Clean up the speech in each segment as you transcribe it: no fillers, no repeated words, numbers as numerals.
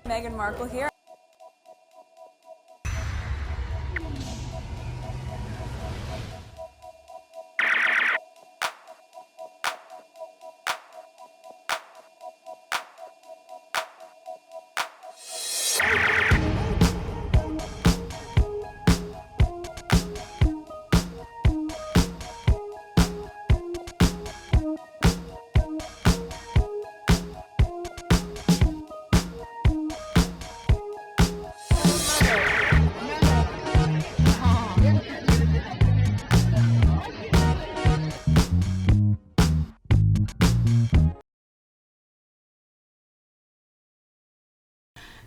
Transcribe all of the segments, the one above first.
Meghan Markle here.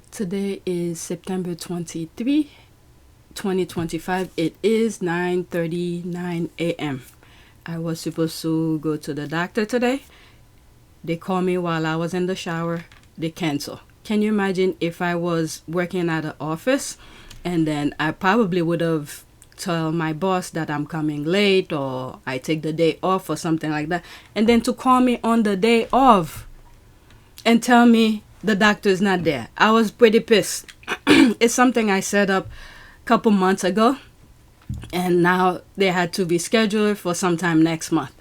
Today is September 23, 2025. It is 9:39 a.m. I was supposed to go to the doctor today. They called me while I was in the shower. They cancel. Can you imagine if I was working at an office and then I probably would have tell my boss that I'm coming late or I take the day off or something like that. And then to call me on the day off and tell me the doctor is not there. I was pretty pissed. It's something I set up a couple months ago, and now they had to reschedule it for sometime next month.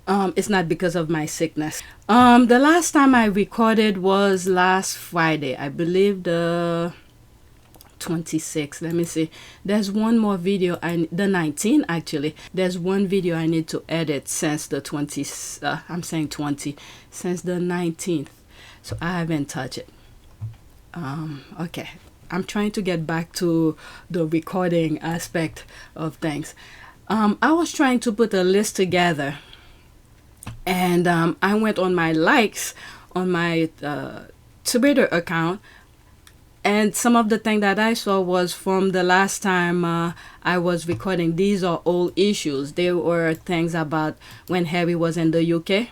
It's not because of my sickness. The last time I recorded was last Friday, I believe the 26th. Let me see. There's one more video, the 19th actually. There's one video I need to edit since the 20, I'm saying 20, since the 19th. So I haven't touched it. Okay. I'm trying to get back to the recording aspect of things. I was trying to put a list together, and I went on my likes on my Twitter account, and some of the things that I saw was from the last time I was recording. These are old issues. They were things about when Harry was in the UK.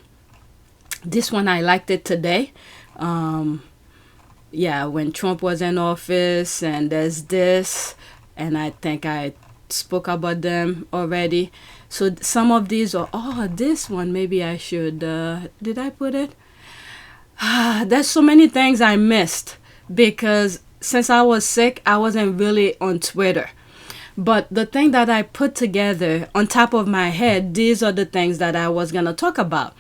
This one, I liked it today. Yeah, when Trump was in office, and there's this, and I think I spoke about them already. So some of these are, this one, maybe I should, did I put it? There's so many things I missed because since I was sick, I wasn't really on Twitter. But the thing that I put together on top of my head, these are the things that I was going to talk about.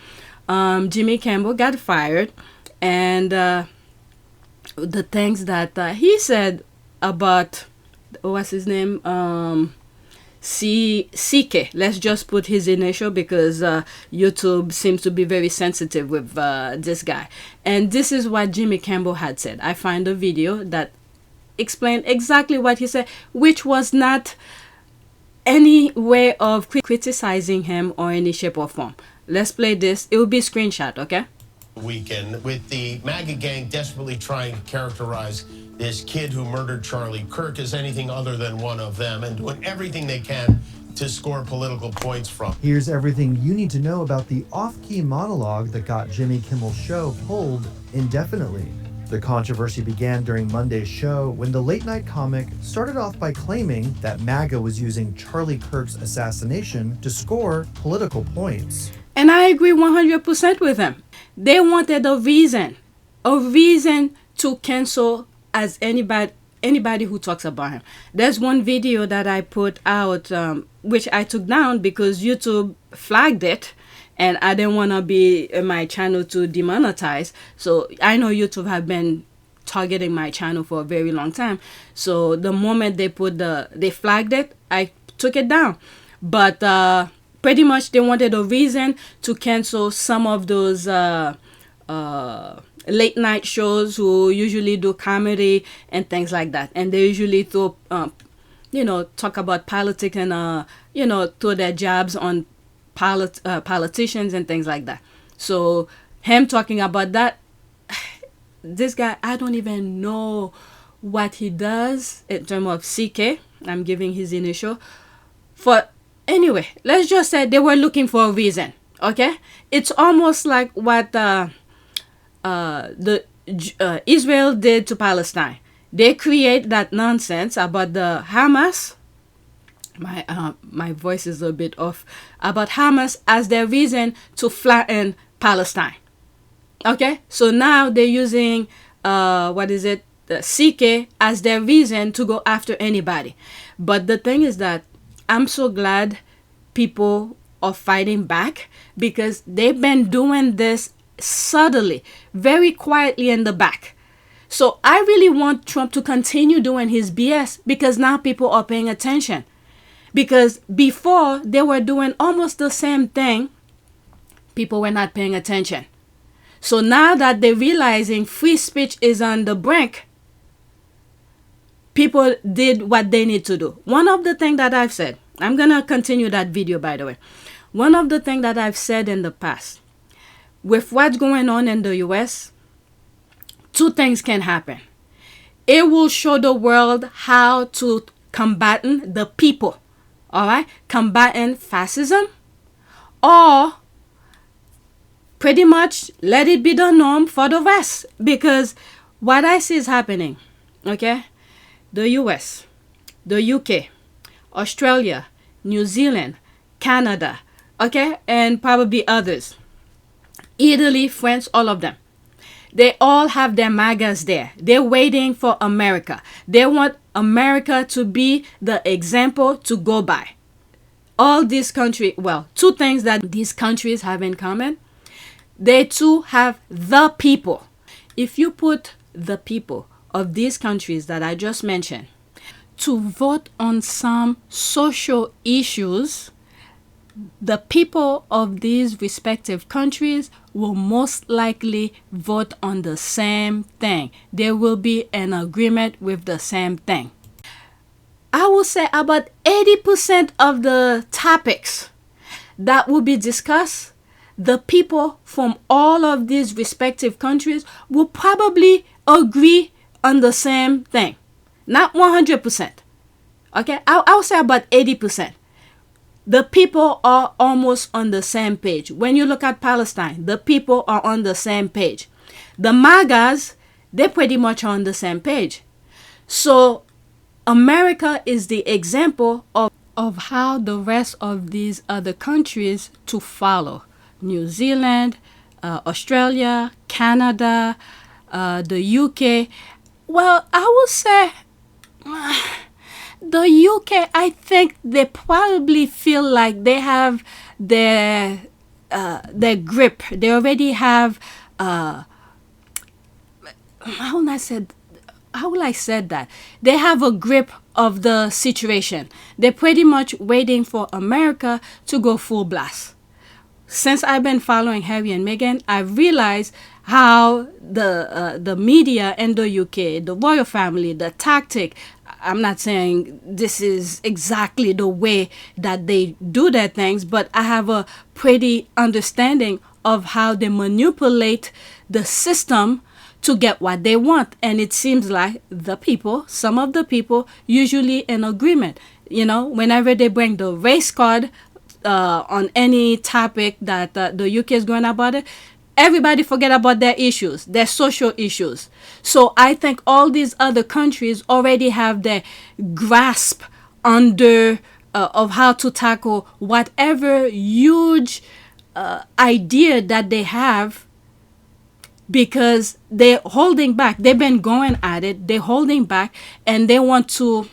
Jimmy Kimmel got fired, and the things that he said about, what's his name? CK. Let's just put his initial because YouTube seems to be very sensitive with this guy. And this is what Jimmy Kimmel had said. I find a video that explained exactly what he said, which was not any way of criticizing him or any shape or form. Let's play this. It will be screenshot, okay? Weekend with the MAGA gang desperately trying to characterize this kid who murdered Charlie Kirk as anything other than one of them and doing everything they can to score political points from. Here's everything you need to know about the off-key monologue that got Jimmy Kimmel's show pulled indefinitely. The controversy began during Monday's show when the late-night comic started off by claiming that MAGA was using Charlie Kirk's assassination to score political points. And I agree 100% with him. They wanted a reason to cancel as anybody who talks about him. There's one video that I put out, which I took down because YouTube flagged it, and I didn't want to be my channel to demonetize. So I know YouTube have been targeting my channel for a very long time. So the moment they flagged it, I took it down. But pretty much they wanted a reason to cancel some of those late night shows who usually do comedy and things like that. And they usually talk about politics and, throw their jabs on politicians and things like that. So him talking about that, this guy, I don't even know what he does in terms of CK. I'm giving his initial. Anyway, let's just say they were looking for a reason, okay? It's almost like what Israel did to Palestine. They create that nonsense about the Hamas. My voice is a bit off. About Hamas as their reason to flatten Palestine. Okay? So now they're using, the CK as their reason to go after anybody. But the thing is that I'm so glad people are fighting back, because they've been doing this subtly, very quietly in the back. So I really want Trump to continue doing his BS, because now people are paying attention. Because before they were doing almost the same thing, people were not paying attention. So now that they're realizing free speech is on the brink, people did what they need to do. One of the things that I've said, I'm going to continue that video, by the way. One of the things that I've said in the past, with what's going on in the US, two things can happen. It will show the world how to combat the people, all right? Combating fascism, or pretty much let it be the norm for the rest. Because what I see is happening, okay? The US, the UK, Australia, New Zealand, Canada, okay? And probably others. Italy, France, all of them. They all have their MAGAs there. They're waiting for America. They want America to be the example to go by. All these countries, well, two things that these countries have in common. They too have the people. If you put the people of these countries that I just mentioned to vote on some social issues, the people of these respective countries will most likely vote on the same thing. There will be an agreement with the same thing. I will say about 80% of the topics that will be discussed, the people from all of these respective countries will probably agree on the same thing. Not 100%. Okay? I'll say about 80%. The people are almost on the same page. When you look at Palestine, the people are on the same page. The MAGAs, they're pretty much on the same page. So America is the example of how the rest of these other countries to follow. New Zealand, Australia, Canada, the UK. Well, I would say the UK, I think they probably feel like they have their grip. They already have how will I say that? They have a grip of the situation. They're pretty much waiting for America to go full blast. Since I've been following Harry and Meghan, I've realized how the media in the UK, the royal family, the tactic, I'm not saying this is exactly the way that they do their things, but I have a pretty understanding of how they manipulate the system to get what they want. And it seems like the people, some of the people, usually in agreement. You know, whenever they bring the race card on any topic that the UK is going about it, everybody forget about their issues, their social issues. So I think all these other countries already have their grasp under of how to tackle whatever huge idea that they have, because they're holding back. They've been going at it. They're holding back, and they want to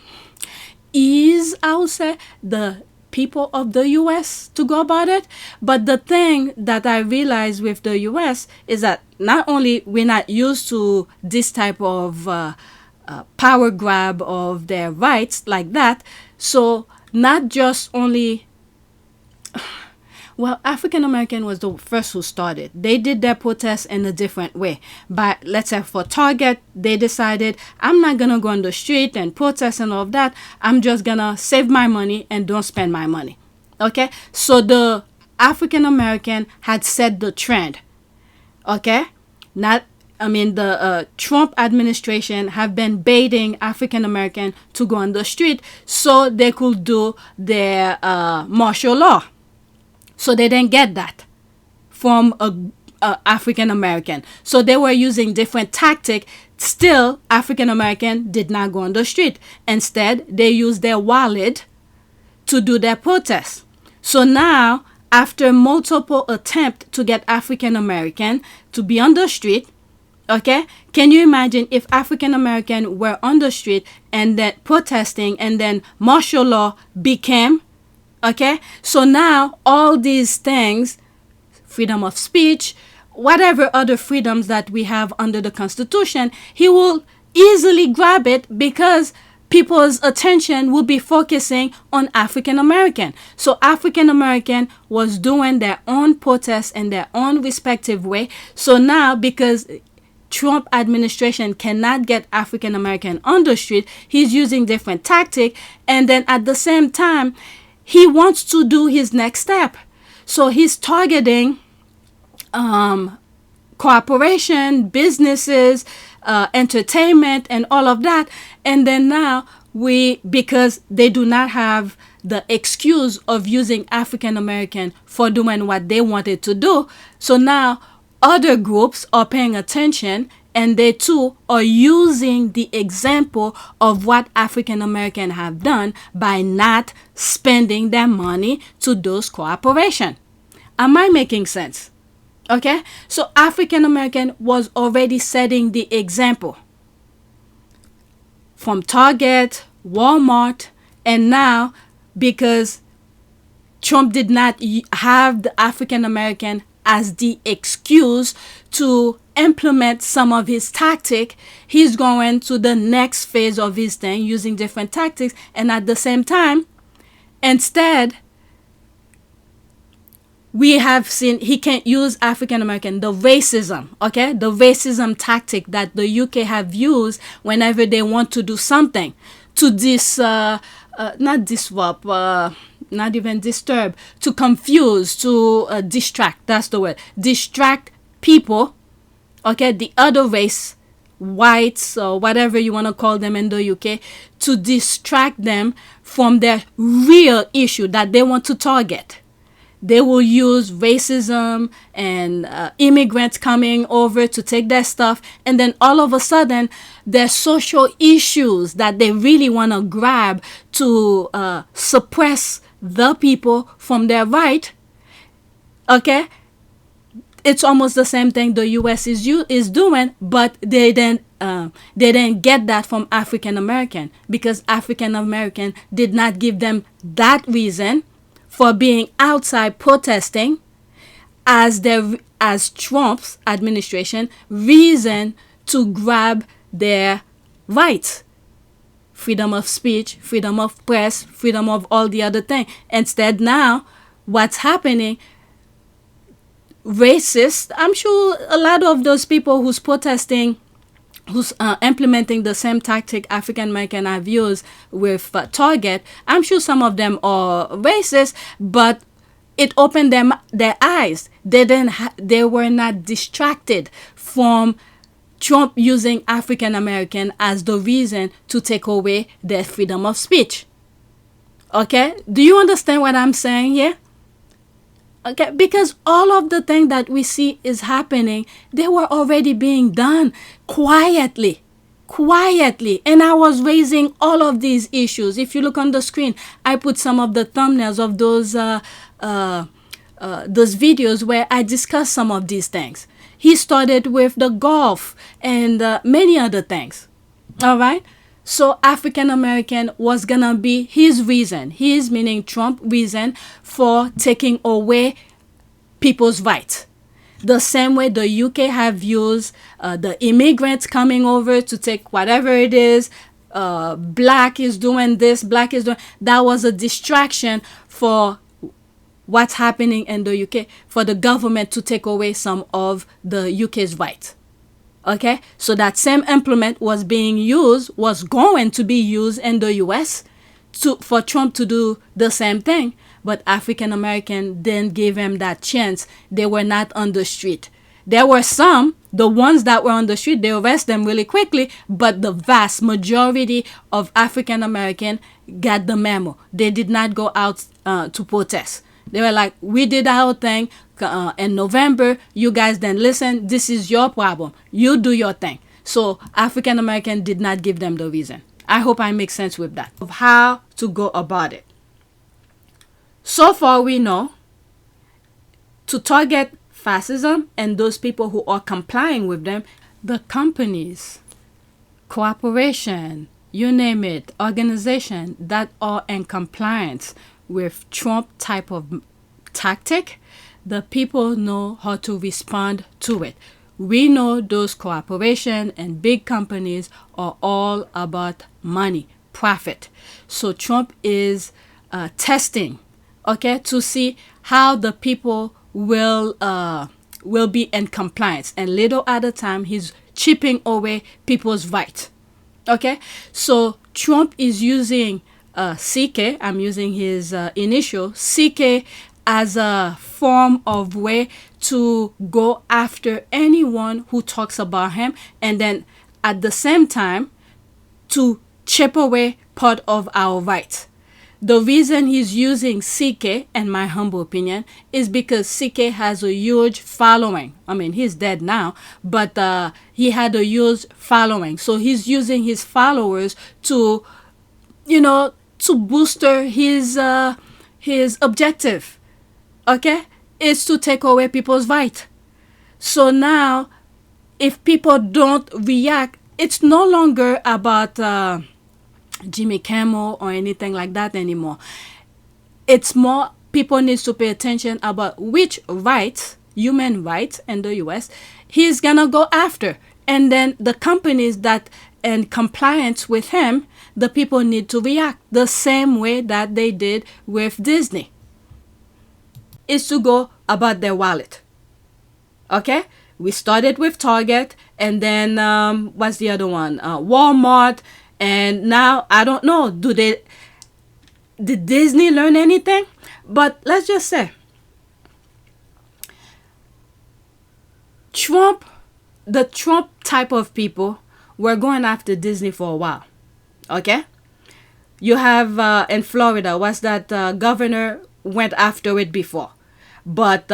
ease, I would say, the people of the US to go about it. But the thing that I realized with the US is that not only we're not used to this type of power grab of their rights like that, so not just only, well, African American was the first who started. They did their protests in a different way. But let's say for Target, they decided, I'm not going to go on the street and protest and all of that. I'm just going to save my money and don't spend my money. Okay? So the African American had set the trend. Okay? The Trump administration have been baiting African American to go on the street so they could do their martial law. So they didn't get that from a African American. So they were using different tactic. Still, African American did not go on the street. Instead, they used their wallet to do their protest. So now, after multiple attempts to get African American to be on the street, Okay? Can you imagine if African American were on the street and then protesting and then martial law became, okay? So now all these things, freedom of speech, whatever other freedoms that we have under the Constitution, he will easily grab it because people's attention will be focusing on African American. So African American was doing their own protests in their own respective way. So now, because Trump administration cannot get African American on the street, he's using different tactic, and then at the same time he wants to do his next step. So he's targeting corporation, businesses, entertainment, and all of that. And then now because they do not have the excuse of using African American for doing what they wanted to do, so now other groups are paying attention, and they too are using the example of what African American have done by not spending their money to those corporations. Am I making sense? Okay, so African American was already setting the example from Target, Walmart, and now because Trump did not have the African American as the excuse to implement some of his tactic, he's going to the next phase of his thing using different tactics, and at the same time, instead, we have seen he can't use African American, the racism, okay? The racism tactic that the UK have used whenever they want to do something to not disrupt, not even disturb, to confuse, to distract, that's the word, distract people, okay? The other race, whites or whatever you want to call them in the UK, to distract them from their real issue that they want to target. They will use racism and immigrants coming over to take their stuff. And then all of a sudden, their social issues that they really want to grab to suppress the people from their right. Okay? It's almost the same thing the U.S. is doing, but they didn't get that from African American because African American did not give them that reason for being outside protesting as Trump's administration reason to grab their rights. Freedom of speech, freedom of press, freedom of all the other things. Instead now, what's happening, racist, I'm sure a lot of those people who's protesting, who's implementing the same tactic African American have used with Target, I'm sure some of them are racist, but it opened their eyes. They were not distracted from Trump using African American as the reason to take away their freedom of speech. Okay, do you understand what I'm saying here? Okay, because all of the things that we see is happening, they were already being done quietly. And I was raising all of these issues. If you look on the screen, I put some of the thumbnails of those videos where I discuss some of these things. He started with the golf and many other things. All right. So African American was gonna be his reason, his meaning Trump reason for taking away people's rights. The same way the UK have used the immigrants coming over to take whatever it is, black is doing this, black is doing, that was a distraction for what's happening in the UK, for the government to take away some of the UK's rights. Okay, so that same implement was going to be used in the US for Trump to do the same thing. But African American didn't give him that chance. They were not on the street. There were some, the ones that were on the street, they arrest them really quickly, but the vast majority of African American got the memo. They did not go out to protest. They were like, we did our thing in November. You guys then listen. This is your problem. You do your thing. So African American did not give them the reason. I hope I make sense with that. Of how to go about it. So far we know to target fascism and those people who are complying with them, the companies, corporation, you name it, organization that are in compliance with Trump type of tactic, the people know how to respond to it. We know those corporations and big companies are all about money, profit. So Trump is testing, okay, to see how the people will be in compliance. And little at a time, he's chipping away people's rights. Okay, so Trump is using CK. I'm using his initial CK as a form of way to go after anyone who talks about him, and then at the same time to chip away part of our rights. The reason he's using CK, in my humble opinion, is because CK has a huge following. I mean, he's dead now, but he had a huge following. So he's using his followers to, to booster his objective. Okay? It's to take away people's right. So now, if people don't react, it's no longer about Jimmy Kimmel or anything like that anymore. It's more people need to pay attention about which rights, human rights in the US, he's gonna go after. And then the companies that in compliance with him, the people need to react the same way that they did with Disney. Is to go about their wallet. Okay? We started with Target, and then what's the other one? Walmart. And now, I don't know, did Disney learn anything? But let's just say, the Trump type of people were going after Disney for a while. Okay? You have in Florida, what's that governor went after it before. But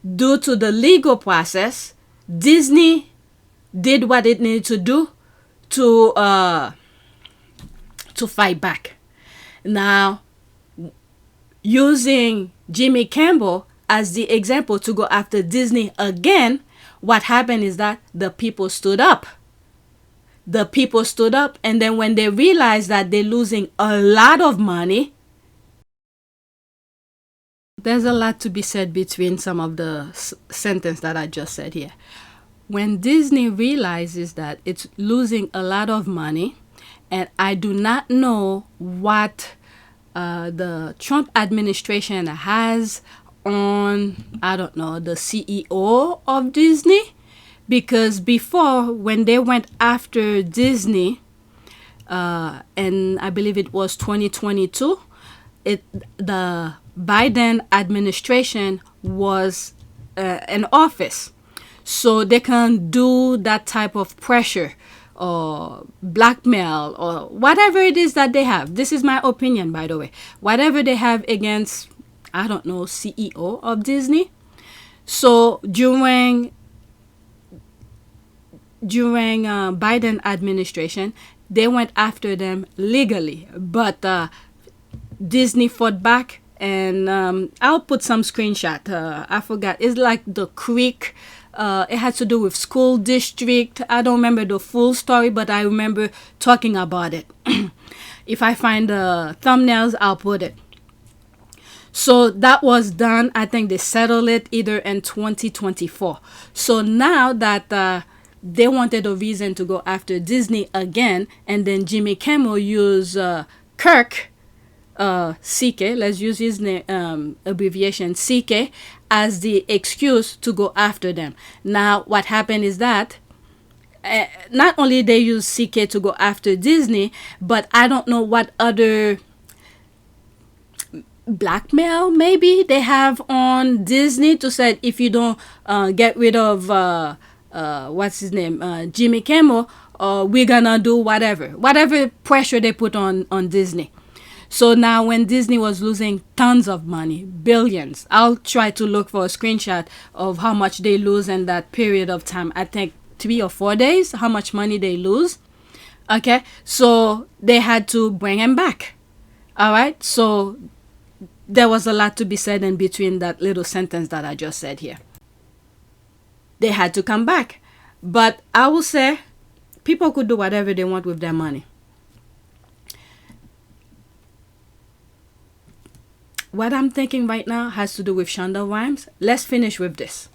due to the legal process, Disney did what it needed to do to fight back. Now, using Jimmy Kimmel as the example to go after Disney again, what happened is that the people stood up. The people stood up, and then when they realized that they're losing a lot of money, there's a lot to be said between some of the sentence that I just said here. When Disney realizes that it's losing a lot of money, and I do not know what the Trump administration has on, I don't know, the CEO of Disney, because before, when they went after Disney, and I believe it was 2022, the Biden administration was in office. So they can do that type of pressure or blackmail or whatever it is that they have. This is my opinion, by the way. Whatever they have against, I don't know, CEO of Disney. So during Biden administration, they went after them legally. But Disney fought back. And I'll put some screenshot. I forgot. It's like the creek. It had to do with school district. I don't remember the full story, but I remember talking about it. If I find the thumbnails, I'll put it. So that was done. I think they settled it either in 2024. So now that they wanted a reason to go after Disney again, and then Jimmy Kimmel used Kirk, CK, let's use his name, abbreviation CK, as the excuse to go after them. Now, what happened is that not only they use CK to go after Disney, but I don't know what other blackmail maybe they have on Disney to say if you don't get rid of what's his name, Jimmy Kimmel, we're gonna do whatever pressure they put on Disney. So now when Disney was losing tons of money, billions, I'll try to look for a screenshot of how much they lose in that period of time. I think 3 or 4 days, how much money they lose. Okay, so they had to bring him back. All right, so there was a lot to be said in between that little sentence that I just said here. They had to come back. But I will say people could do whatever they want with their money. What I'm thinking right now has to do with Shonda Rhimes. Let's finish with this.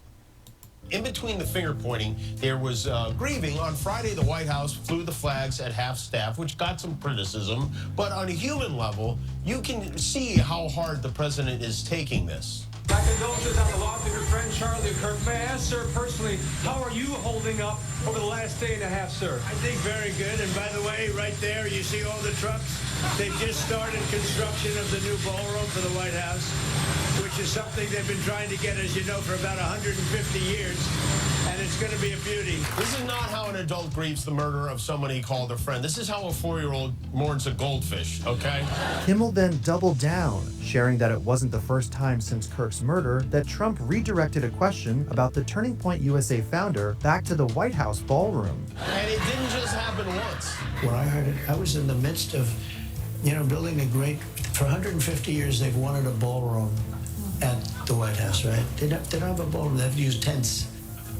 In between the finger pointing, there was grieving. On Friday, the White House flew the flags at half staff, which got some criticism. But on a human level, you can see how hard the president is taking this. My condolences on the loss of your friend Charlie Kirk. May I ask, sir, personally, how are you holding up over the last day and a half, sir? I think very good. And by the way, right there, you see all the trucks? They've just started construction of the new ballroom for the White House, which is something they've been trying to get, as you know, for about 150 years. And it's going to be a beauty. This is not how an adult grieves the murder of someone he called a friend. This is how a 4-year-old mourns a goldfish, okay? Kimmel then doubled down, sharing that it wasn't the first time since Kirk's murder that Trump redirected a question about the Turning Point USA founder back to the White House ballroom. And it didn't just happen once. When I heard it, I was in the midst of, building a great, for 150 years, they've wanted a ballroom at the White House, right? They don't have a ballroom, they have to use tents.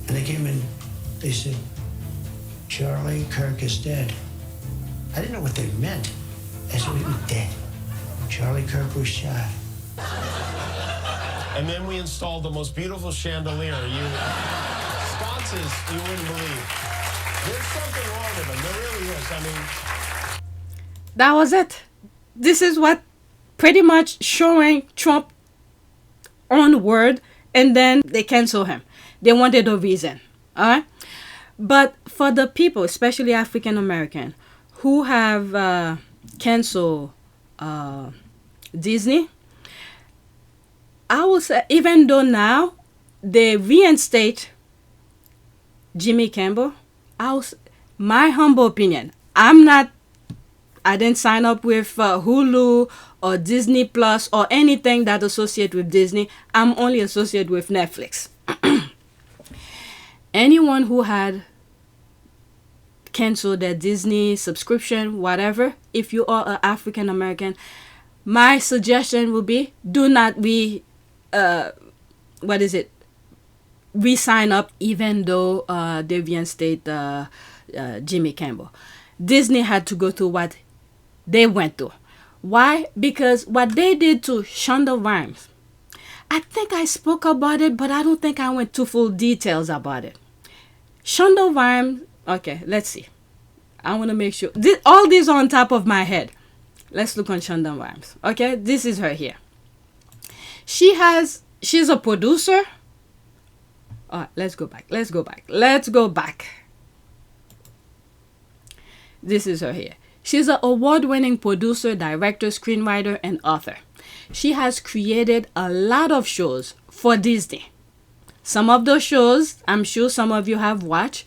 And they came in, they said, Charlie Kirk is dead. I didn't know what they meant. I said, he was dead. Charlie Kirk was shot. And then we installed the most beautiful chandelier. Sconces, you wouldn't believe. There's something wrong with them. There really is. I mean, That was it. This is what pretty much showing Trump on word, and then they cancel him. They wanted a reason. All right. But for the people, especially African American, who have canceled Disney, I will say, even though now they reinstate Jimmy Kimmel, my humble opinion, I didn't sign up with Hulu or Disney Plus or anything that associate with Disney. I'm only associated with Netflix. Anyone who had canceled their Disney subscription, whatever, if you are an African American, my suggestion would be do not re-sign up, even though they reinstate Jimmy Kimmel. Disney had to go through what they went through. Why? Because what they did to Shonda Rhimes, I think I spoke about it, but I don't think I went to full details about it. Shonda Rhimes, okay, let's see. I want to make sure. All these are on top of my head. Let's look on Shonda Rhimes. Okay, this is her here. She's a producer. All right, let's go back. This is her here. She's an award-winning producer, director, screenwriter, and author. She has created a lot of shows for Disney. Some of those shows, I'm sure some of you have watched.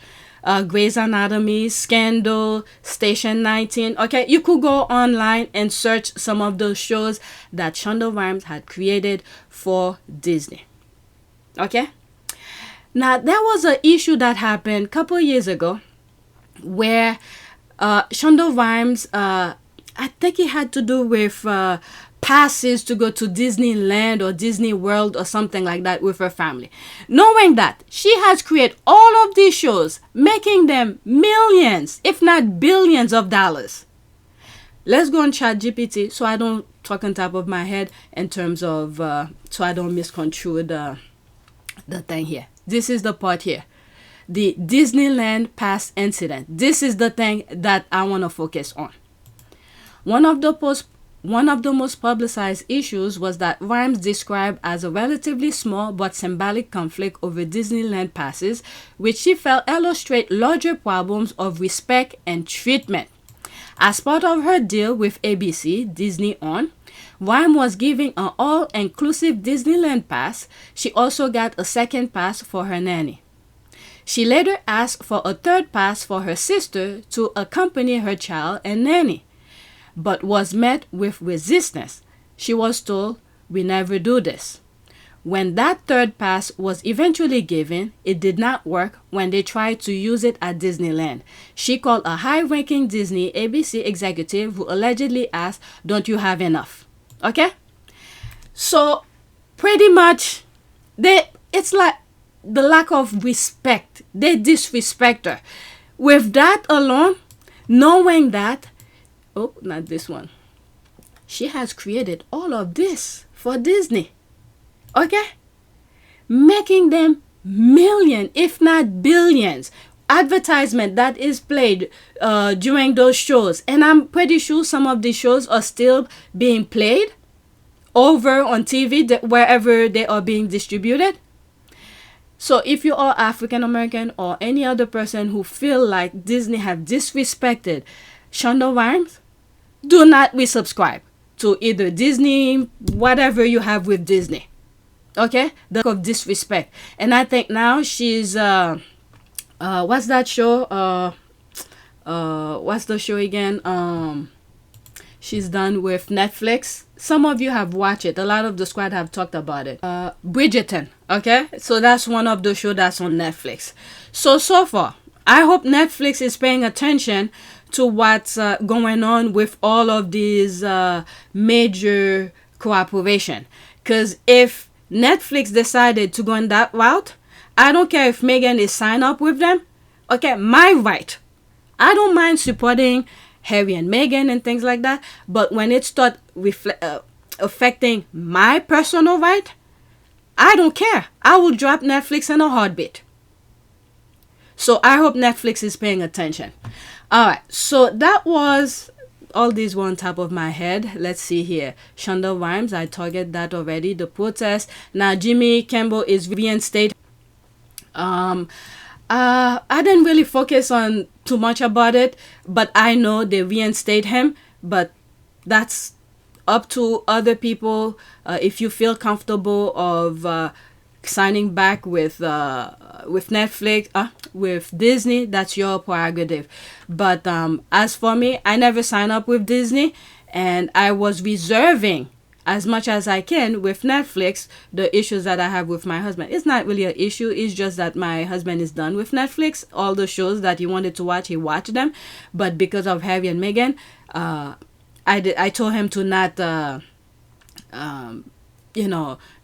Grey's Anatomy, Scandal, Station 19. Okay, you could go online and search some of those shows that Shonda Rhimes had created for Disney. Okay? Now, there was an issue that happened a couple of years ago where Shonda Rhimes, I think it had to do with passes to go to Disneyland or Disney World or something like that with her family. Knowing that, she has created all of these shows, making them millions, if not billions of dollars. Let's go on ChatGPT so I don't talk on top of my head in terms of, so I don't misconstrue the thing here. This is the part here. The Disneyland pass incident. This is the thing that I want to focus on. One of the most publicized issues was that Rhimes described as a relatively small but symbolic conflict over Disneyland passes, which she felt illustrate larger problems of respect and treatment. As part of her deal with ABC, Disney On, Rhimes was giving an all-inclusive Disneyland pass. She also got a second pass for her nanny. She later asked for a third pass for her sister to accompany her child and nanny, but was met with resistance. She was told, "We never do this." When that third pass was eventually given, it did not work when they tried to use it at Disneyland. She called a high-ranking Disney ABC executive who allegedly asked, "Don't you have enough?" Okay? So, pretty much, it's like the lack of respect. They disrespect her. With that alone, knowing that, oh, not this one. She has created all of this for Disney. Okay? Making them millions, if not billions, advertisement that is played during those shows. And I'm pretty sure some of these shows are still being played over on TV wherever they are being distributed. So if you are African American or any other person who feel like Disney have disrespected Shonda Rhimes, do not resubscribe to either Disney, whatever you have with Disney. Okay? The lack of disrespect. And I think now she's what's that show? What's the show again? She's done with Netflix. Some of you have watched it. A lot of the squad have talked about it. Bridgerton. Okay? So that's one of the shows that's on Netflix. So far, I hope Netflix is paying attention to what's going on with all of these major cooperation. Because if Netflix decided to go in that route, I don't care if Megan is signed up with them. Okay, my right. I don't mind supporting Harry and Meghan and things like that. But when it starts affecting my personal right, I don't care. I will drop Netflix in a heartbeat. So I hope Netflix is paying attention. All right. So that was all these were on top of my head. Let's see here. Shonda Rhimes, I target that already. The protest. Now Jimmy Kimmel is reinstated. I didn't really focus on too much about it, but I know they reinstate him. But that's up to other people. If you feel comfortable of signing back with Netflix, with Disney, that's your prerogative. But as for me, I never signed up with Disney, and I was reserving as much as I can with Netflix the issues that I have with my husband. It's not really an issue. It's just that my husband is done with Netflix. All the shows that he wanted to watch, he watched them. But because of Harry and Meghan, I told him to not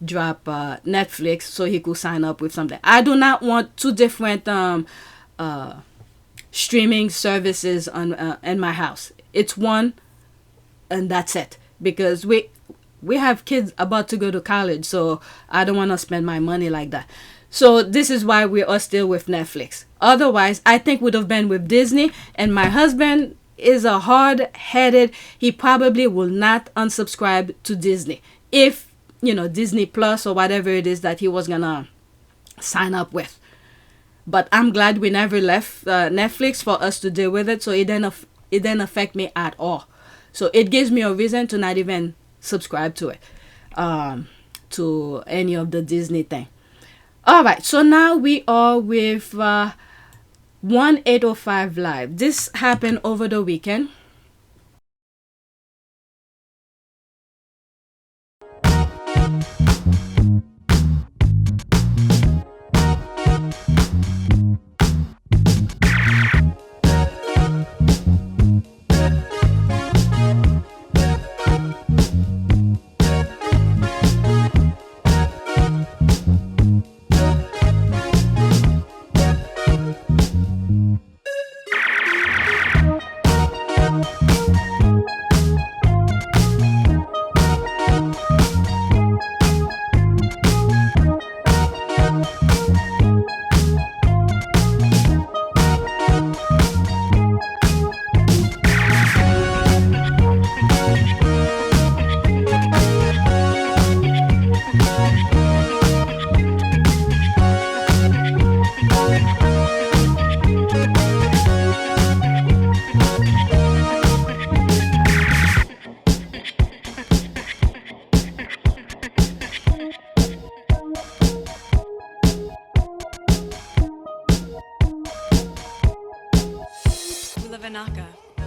drop Netflix so he could sign up with something. I do not want two different streaming services in my house. It's one, and that's it. Because we have kids about to go to college, so I don't want to spend my money like that. So this is why we are still with Netflix. Otherwise, I think would have been with Disney, and my husband is a hard-headed. He probably will not unsubscribe to Disney if Disney Plus or whatever it is that he was gonna sign up with. But I'm glad we never left Netflix for us to deal with it, so it didn't affect me at all. So it gives me a reason to not even subscribe to it, to any of the Disney thing. All right, so now we are with 1805 Live. This happened over the weekend.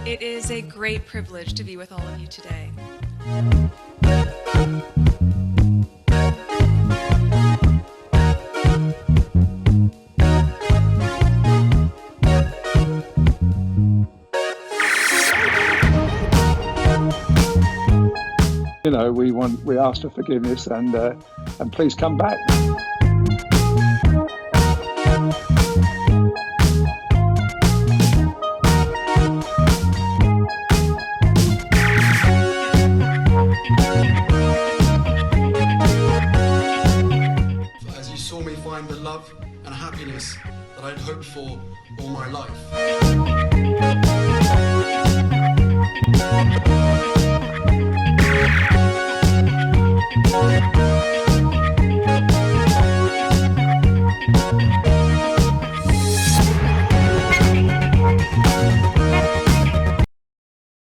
It is a great privilege to be with all of you today. We ask for forgiveness and please come back. As you saw me find the love and happiness that I'd hoped for all my life.